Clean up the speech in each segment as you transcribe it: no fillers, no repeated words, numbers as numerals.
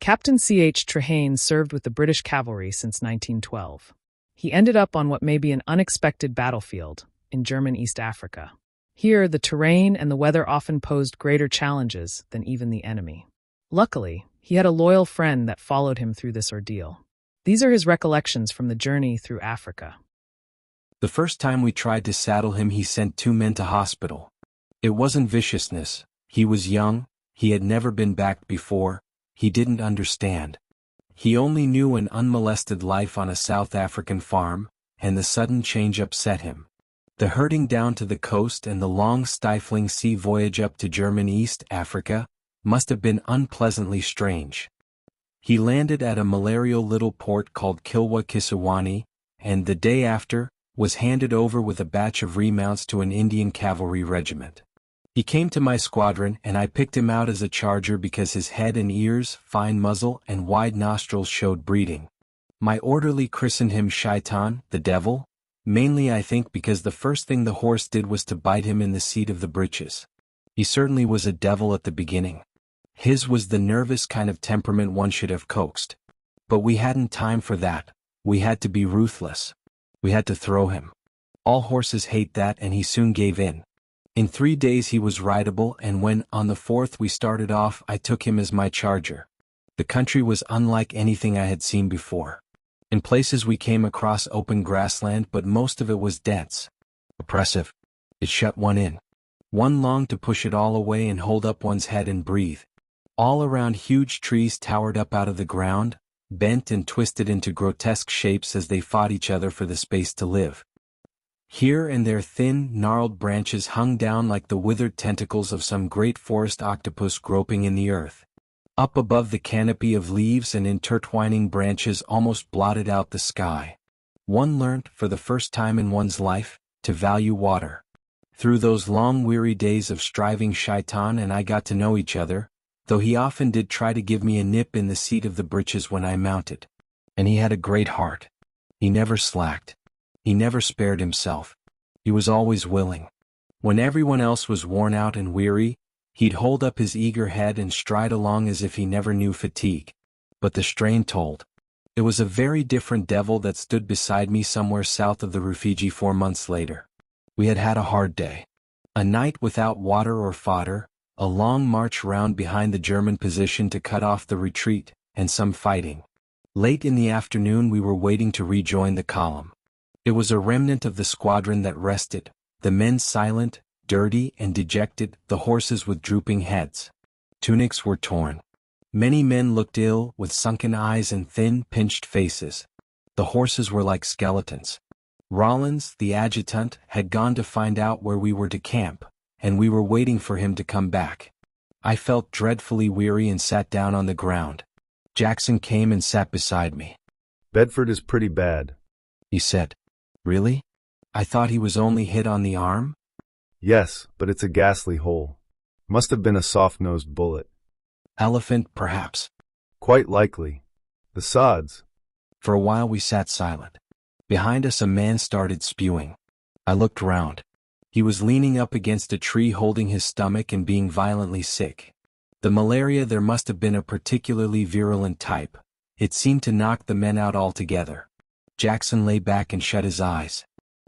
Captain C.H. Trehane served with the British cavalry since 1912. He ended up on what may be an unexpected battlefield in German East Africa. Here, the terrain and the weather often posed greater challenges than even the enemy. Luckily, he had a loyal friend that followed him through this ordeal. These are his recollections from the journey through Africa. The first time we tried to saddle him, he sent 2 men to hospital. It wasn't viciousness. He was young, he had never been backed before, he didn't understand. He only knew an unmolested life on a South African farm, and the sudden change upset him. The herding down to the coast and the long stifling sea voyage up to German East Africa must have been unpleasantly strange. He landed at a malarial little port called Kilwa Kisiwani, and the day after, was handed over with a batch of remounts to an Indian cavalry regiment. He came to my squadron and I picked him out as a charger because his head and ears, fine muzzle, and wide nostrils showed breeding. My orderly christened him Shaitan, the devil, mainly I think because the first thing the horse did was to bite him in the seat of the breeches. He certainly was a devil at the beginning. His was the nervous kind of temperament one should have coaxed. But we hadn't time for that, we had to be ruthless. We had to throw him. All horses hate that, and he soon gave in. In 3 days he was rideable, and when, on the 4th we started off, I took him as my charger. The country was unlike anything I had seen before. In places we came across open grassland, but most of it was dense. Oppressive. It shut one in. One longed to push it all away and hold up one's head and breathe. All around huge trees towered up out of the ground, bent and twisted into grotesque shapes as they fought each other for the space to live. Here and there thin, gnarled branches hung down like the withered tentacles of some great forest octopus groping in the earth. Up above the canopy of leaves and intertwining branches almost blotted out the sky. One learnt, for the first time in one's life, to value water. Through those long weary days of striving, Shaitan and I got to know each other, though he often did try to give me a nip in the seat of the breeches when I mounted. And he had a great heart. He never slacked. He never spared himself. He was always willing. When everyone else was worn out and weary, he'd hold up his eager head and stride along as if he never knew fatigue. But the strain told. It was a very different devil that stood beside me somewhere south of the Rufiji 4 months later. We had had a hard day. A night without water or fodder, a long march round behind the German position to cut off the retreat, and some fighting. Late in the afternoon we were waiting to rejoin the column. It was a remnant of the squadron that rested, the men silent, dirty and dejected, the horses with drooping heads. Tunics were torn. Many men looked ill, with sunken eyes and thin, pinched faces. The horses were like skeletons. Rollins, the adjutant, had gone to find out where we were to camp, and we were waiting for him to come back. I felt dreadfully weary and sat down on the ground. Jackson came and sat beside me. "Bedford is pretty bad," he said. "Really? I thought he was only hit on the arm?" "Yes, but it's a ghastly hole. Must have been a soft-nosed bullet." "Elephant, perhaps." "Quite likely. The sods." For a while we sat silent. Behind us a man started spewing. I looked round. He was leaning up against a tree holding his stomach and being violently sick. The malaria there must have been a particularly virulent type. It seemed to knock the men out altogether. Jackson lay back and shut his eyes.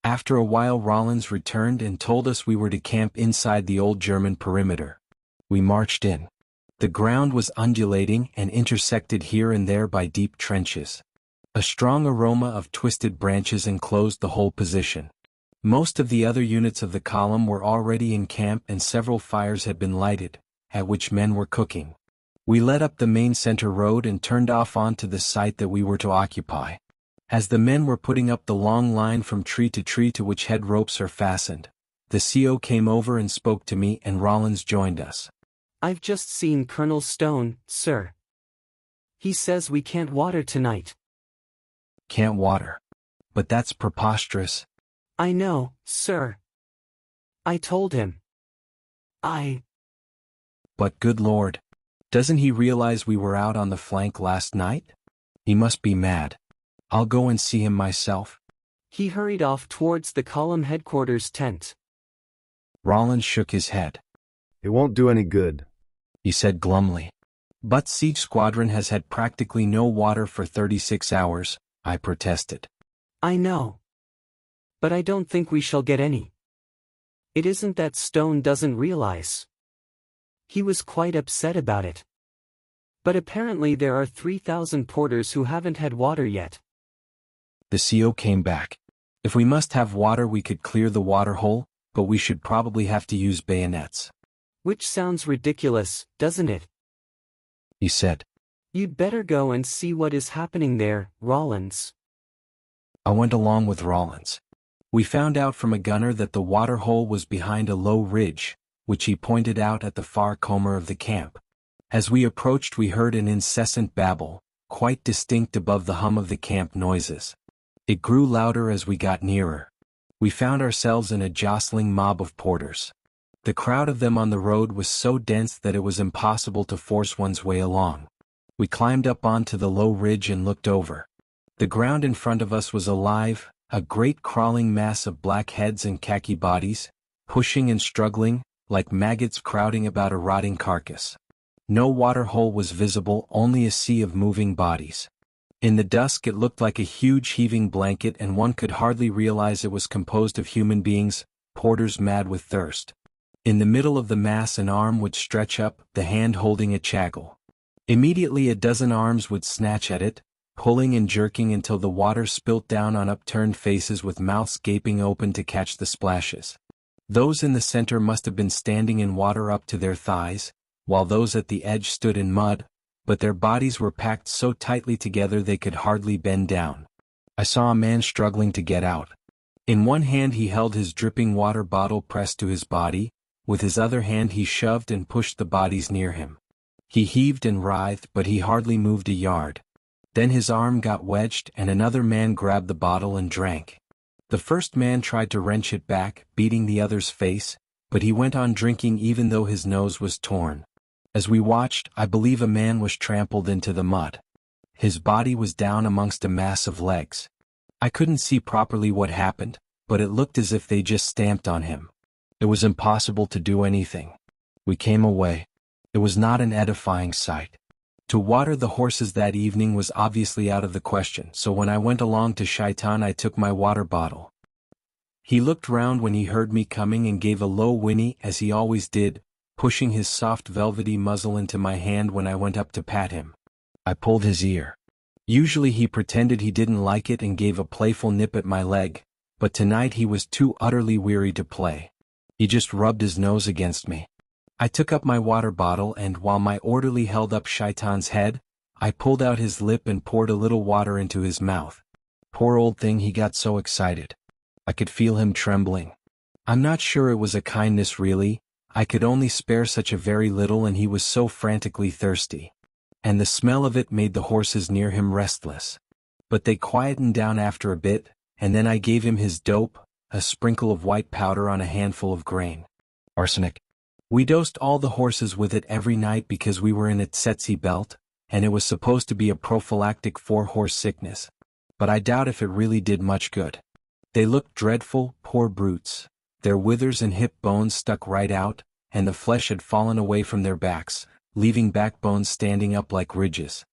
After a while Rollins returned and told us we were to camp inside the old German perimeter. We marched in. The ground was undulating and intersected here and there by deep trenches. A strong aroma of twisted branches enclosed the whole position. Most of the other units of the column were already in camp and several fires had been lighted, at which men were cooking. We led up the main center road and turned off onto the site that we were to occupy. As the men were putting up the long line from tree to which head ropes are fastened, the CO came over and spoke to me and Rollins joined us. "I've just seen Colonel Stone, sir. He says we can't water tonight." "Can't water? But that's preposterous." "I know, sir. I told him. But good Lord, doesn't he realize we were out on the flank last night? He must be mad. I'll go and see him myself." He hurried off towards the column headquarters tent. Rollins shook his head. "It won't do any good," he said glumly. But Siege Squadron has had practically no water for 36 hours, I protested. I know. But I don't think we shall get any. It isn't that Stone doesn't realize. He was quite upset about it. But apparently there are 3,000 porters who haven't had water yet. The CO came back. If we must have water we could clear the water hole, but we should probably have to use bayonets. Which sounds ridiculous, doesn't it? He said. You'd better go and see what is happening there, Rollins. I went along with Rollins. We found out from a gunner that the water hole was behind a low ridge, which he pointed out at the far corner of the camp. As we approached we heard an incessant babble, quite distinct above the hum of the camp noises. It grew louder as we got nearer. We found ourselves in a jostling mob of porters. The crowd of them on the road was so dense that it was impossible to force one's way along. We climbed up onto the low ridge and looked over. The ground in front of us was alive, a great crawling mass of black heads and khaki bodies, pushing and struggling, like maggots crowding about a rotting carcass. No water hole was visible, only a sea of moving bodies. In the dusk it looked like a huge heaving blanket and one could hardly realize it was composed of human beings, porters mad with thirst. In the middle of the mass an arm would stretch up, the hand holding a chaggle. Immediately a dozen arms would snatch at it, pulling and jerking until the water spilt down on upturned faces with mouths gaping open to catch the splashes. Those in the center must have been standing in water up to their thighs, while those at the edge stood in mud, but their bodies were packed so tightly together they could hardly bend down. I saw a man struggling to get out. In one hand he held his dripping water bottle pressed to his body, with his other hand he shoved and pushed the bodies near him. He heaved and writhed but he hardly moved a yard. Then his arm got wedged and another man grabbed the bottle and drank. The first man tried to wrench it back, beating the other's face, but he went on drinking even though his nose was torn. As we watched, I believe a man was trampled into the mud. His body was down amongst a mass of legs. I couldn't see properly what happened, but it looked as if they just stamped on him. It was impossible to do anything. We came away. It was not an edifying sight. To water the horses that evening was obviously out of the question, so when I went along to Shaitan I took my water bottle. He looked round when he heard me coming and gave a low whinny as he always did, pushing his soft velvety muzzle into my hand when I went up to pat him. I pulled his ear. Usually he pretended he didn't like it and gave a playful nip at my leg, but tonight he was too utterly weary to play. He just rubbed his nose against me. I took up my water bottle and while my orderly held up Shaitan's head, I pulled out his lip and poured a little water into his mouth. Poor old thing, he got so excited. I could feel him trembling. I'm not sure it was a kindness really. I could only spare such a very little and he was so frantically thirsty. And the smell of it made the horses near him restless. But they quietened down after a bit, and then I gave him his dope, a sprinkle of white powder on a handful of grain. Arsenic. We dosed all the horses with it every night because we were in a tsetse belt, and it was supposed to be a prophylactic for horse sickness. But I doubt if it really did much good. They looked dreadful, poor brutes. Their withers and hip bones stuck right out, and the flesh had fallen away from their backs, leaving backbones standing up like ridges.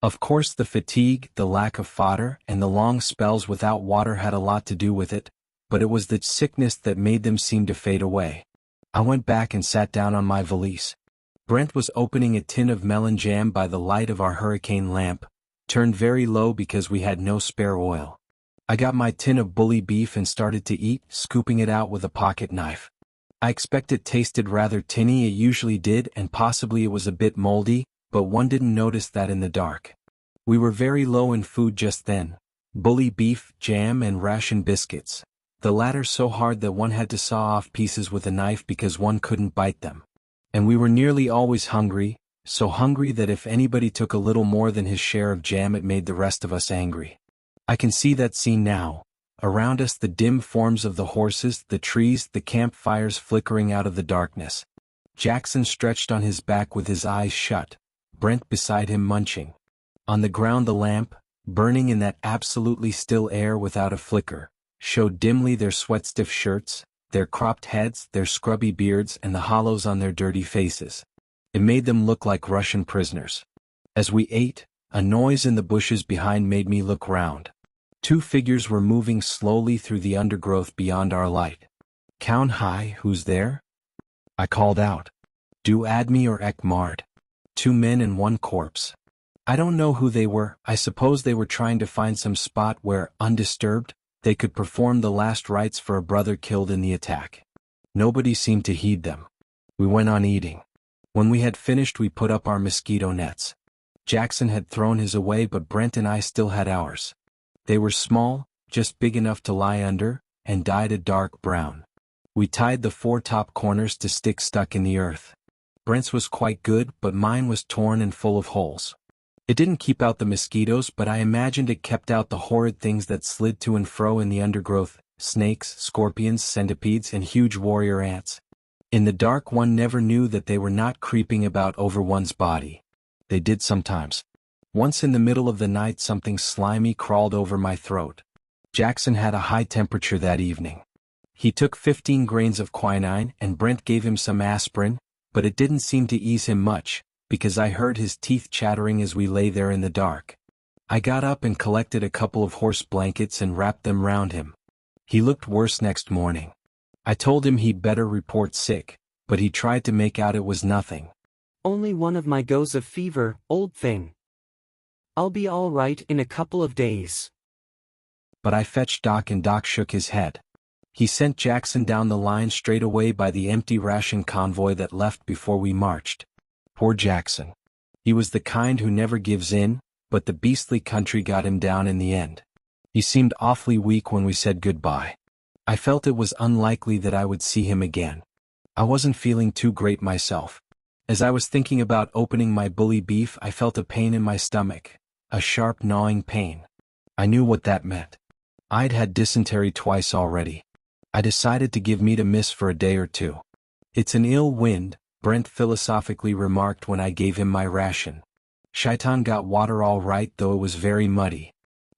Of course the fatigue, the lack of fodder, and the long spells without water had a lot to do with it, but it was the sickness that made them seem to fade away. I went back and sat down on my valise. Brent was opening a tin of melon jam by the light of our hurricane lamp, turned very low because we had no spare oil. I got my tin of bully beef and started to eat, scooping it out with a pocket knife. I expect it tasted rather tinny, it usually did, and possibly it was a bit moldy, but one didn't notice that in the dark. We were very low in food just then. Bully beef, jam and ration biscuits. The latter so hard that one had to saw off pieces with a knife because one couldn't bite them. And we were nearly always hungry, so hungry that if anybody took a little more than his share of jam it made the rest of us angry. I can see that scene now. Around us the dim forms of the horses, the trees, the campfires flickering out of the darkness. Jackson stretched on his back with his eyes shut, Brent beside him munching. On the ground the lamp, burning in that absolutely still air without a flicker, showed dimly their sweat-stiff shirts, their cropped heads, their scrubby beards and the hollows on their dirty faces. It made them look like Russian prisoners. As we ate, a noise in the bushes behind made me look round. Two figures were moving slowly through the undergrowth beyond our light. "Count high, who's there?" I called out. "Du Admi or Ekmard?" Two men and one corpse. I don't know who they were. I suppose they were trying to find some spot where, undisturbed, they could perform the last rites for a brother killed in the attack. Nobody seemed to heed them. We went on eating. When we had finished, we put up our mosquito nets. Jackson had thrown his away, but Brent and I still had ours. They were small, just big enough to lie under, and dyed a dark brown. We tied the four top corners to sticks stuck in the earth. Brent's was quite good, but mine was torn and full of holes. It didn't keep out the mosquitoes, but I imagined it kept out the horrid things that slid to and fro in the undergrowth: snakes, scorpions, centipedes, and huge warrior ants. In the dark, one never knew that they were not creeping about over one's body. They did sometimes. Once in the middle of the night, something slimy crawled over my throat. Jackson had a high temperature that evening. He took 15 grains of quinine, and Brent gave him some aspirin, but it didn't seem to ease him much, because I heard his teeth chattering as we lay there in the dark. I got up and collected a couple of horse blankets and wrapped them round him. He looked worse next morning. I told him he'd better report sick, but he tried to make out it was nothing. "Only one of my goes of fever, old thing. I'll be all right in a couple of days." But I fetched Doc, and Doc shook his head. He sent Jackson down the line straight away by the empty ration convoy that left before we marched. Poor Jackson. He was the kind who never gives in, but the beastly country got him down in the end. He seemed awfully weak when we said goodbye. I felt it was unlikely that I would see him again. I wasn't feeling too great myself. As I was thinking about opening my bully beef, I felt a pain in my stomach, a sharp gnawing pain. I knew what that meant. I'd had dysentery twice already. I decided to give meat a miss for a day or two. "It's an ill wind," Brent philosophically remarked when I gave him my ration. Shaitan got water all right, though it was very muddy.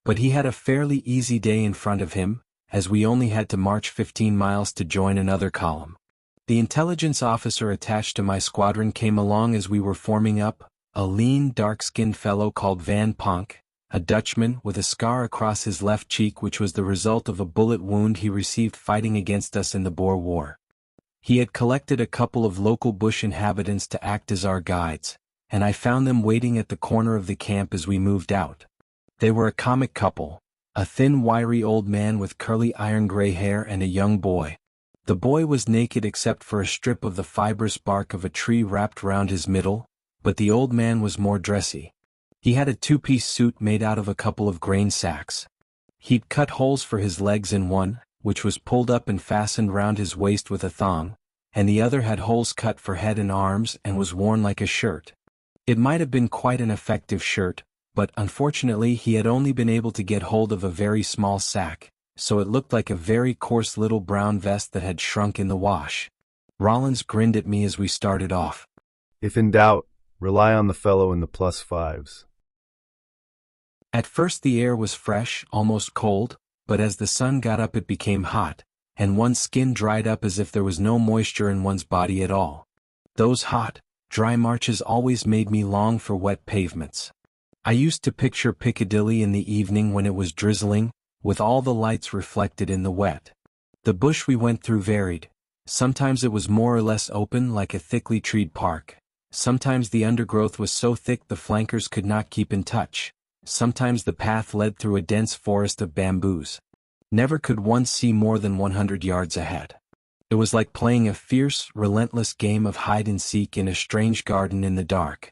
But he had a fairly easy day in front of him, as we only had to march 15 miles to join another column. The intelligence officer attached to my squadron came along as we were forming up, a lean, dark-skinned fellow called Van Ponk, a Dutchman with a scar across his left cheek which was the result of a bullet wound he received fighting against us in the Boer War. He had collected a couple of local bush inhabitants to act as our guides, and I found them waiting at the corner of the camp as we moved out. They were a comic couple, a thin, wiry old man with curly iron-gray hair and a young boy. The boy was naked except for a strip of the fibrous bark of a tree wrapped round his middle, but the old man was more dressy. He had a two-piece suit made out of a couple of grain sacks. He'd cut holes for his legs in one, which was pulled up and fastened round his waist with a thong, and the other had holes cut for head and arms and was worn like a shirt. It might have been quite an effective shirt, but unfortunately he had only been able to get hold of a very small sack, so it looked like a very coarse little brown vest that had shrunk in the wash. Rollins grinned at me as we started off. If in doubt, rely on the fellow in the +5s. At first the air was fresh, almost cold, but as the sun got up it became hot, and one's skin dried up as if there was no moisture in one's body at all. Those hot, dry marches always made me long for wet pavements. I used to picture Piccadilly in the evening when it was drizzling, with all the lights reflected in the wet. The bush we went through varied. Sometimes it was more or less open like a thickly treed park. Sometimes the undergrowth was so thick the flankers could not keep in touch. Sometimes the path led through a dense forest of bamboos. Never could one see more than 100 yards ahead. It was like playing a fierce, relentless game of hide-and-seek in a strange garden in the dark.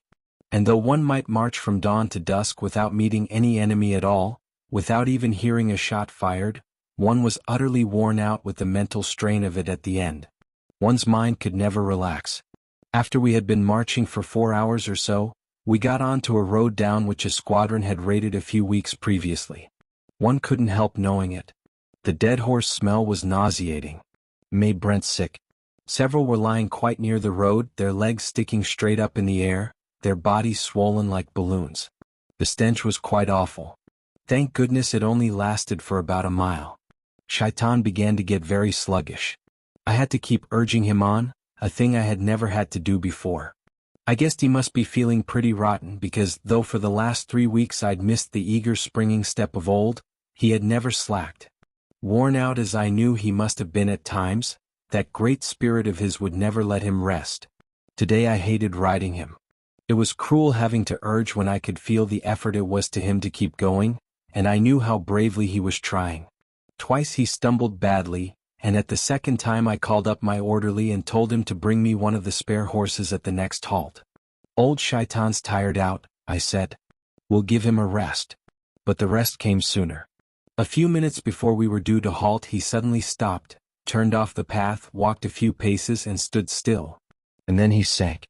And though one might march from dawn to dusk without meeting any enemy at all, without even hearing a shot fired, one was utterly worn out with the mental strain of it at the end. One's mind could never relax. After we had been marching for 4 hours or so, we got onto a road down which a squadron had raided a few weeks previously. One couldn't help knowing it. The dead horse smell was nauseating. Made Brent sick. Several were lying quite near the road, their legs sticking straight up in the air, their bodies swollen like balloons. The stench was quite awful. Thank goodness it only lasted for about a mile. Shaitan began to get very sluggish. I had to keep urging him on, a thing I had never had to do before. I guessed he must be feeling pretty rotten because, though for the last 3 weeks I'd missed the eager springing step of old, he had never slacked. Worn out as I knew he must have been at times, that great spirit of his would never let him rest. Today I hated riding him. It was cruel having to urge when I could feel the effort it was to him to keep going, and I knew how bravely he was trying. Twice he stumbled badly, and at the second time I called up my orderly and told him to bring me one of the spare horses at the next halt. Old Shaitan's tired out, I said. We'll give him a rest. But the rest came sooner. A few minutes before we were due to halt, he suddenly stopped, turned off the path, walked a few paces and stood still. And then he sank.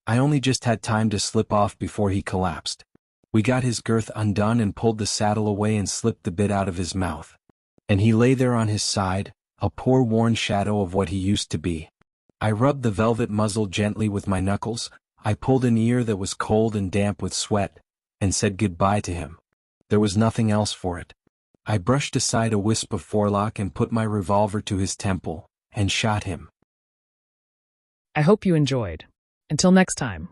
I only just had time to slip off before he collapsed. We got his girth undone and pulled the saddle away and slipped the bit out of his mouth. And he lay there on his side, a poor worn shadow of what he used to be. I rubbed the velvet muzzle gently with my knuckles, I pulled an ear that was cold and damp with sweat, and said goodbye to him. There was nothing else for it. I brushed aside a wisp of forelock and put my revolver to his temple, and shot him. I hope you enjoyed. Until next time.